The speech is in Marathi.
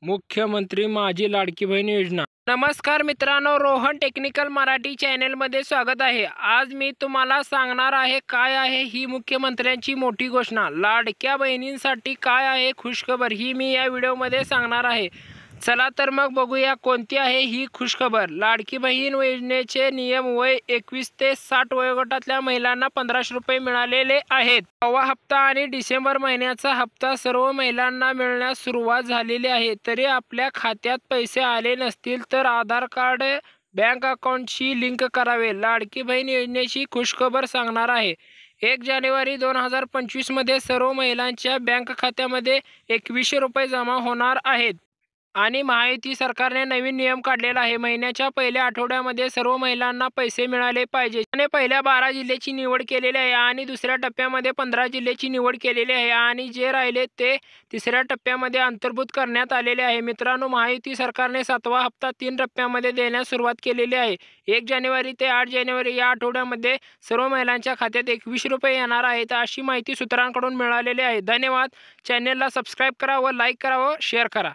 मुख्यमंत्री माझी लाडकी बहीण योजना। नमस्कार मित्रांनो, रोहन टेक्निकल मराठी चॅनलमध्ये स्वागत आहे। आज मी तुम्हाला सांगणार आहे काय आहे ही मुख्यमंत्र्यांची मोठी घोषणा। लाडक्या बहिणींसाठी काय आहे खुशखबर ही मी या व्हिडिओमध्ये सांगणार आहे। चला तर मग बघूया कोणती आहे ही खुशखबर। लाडकी बहीण योजनेचे नियम वय 21 ते 60 वयोगटातल्या महिलांना 1500 रुपये मिळालेले आहेत। नववा हप्ता आणि डिसेंबर महिन्याचा हप्ता सर्व महिलांना मिळण्यास सुरुवात झालेली आहे। तरी आपल्या खात्यात पैसे आले नसतील तर आधार कार्ड बँक अकाउंटशी लिंक करावे। लाडकी बहीण योजनेची खुशखबर सांगणार आहे। 1 जानेवारी 2025 मध्ये सर्व महिलांच्या बँक खात्यामध्ये 2100 रुपये जमा होणार आहेत। आणि महायुती सरकारने नवीन नियम काढलेला आहे। महिन्याच्या पहिल्या आठवड्यामध्ये सर्व महिलांना पैसे मिळाले पाहिजे। आणि पहिल्या 12 जिल्ह्याची निवड केलेली आहे आणि दुसऱ्या टप्प्यामध्ये 15 जिल्ह्याची निवड केलेली आहे आणि जे राहिले ते तिसऱ्या टप्प्यामध्ये अंतर्भूत करण्यात आलेले आहे। मित्रांनो, महायुती सरकारने 7वा हप्ता 3 टप्प्यामध्ये देण्यास सुरुवात केलेली आहे। 1 जानेवारी ते 8 जानेवारी या आठवड्यामध्ये सर्व महिलांच्या खात्यात 2100 रुपये येणार आहेत, अशी माहिती सूत्रांकडून मिळालेली आहे। धन्यवाद। चॅनेलला सबस्क्राईब करा व लाईक करा व शेअर करा।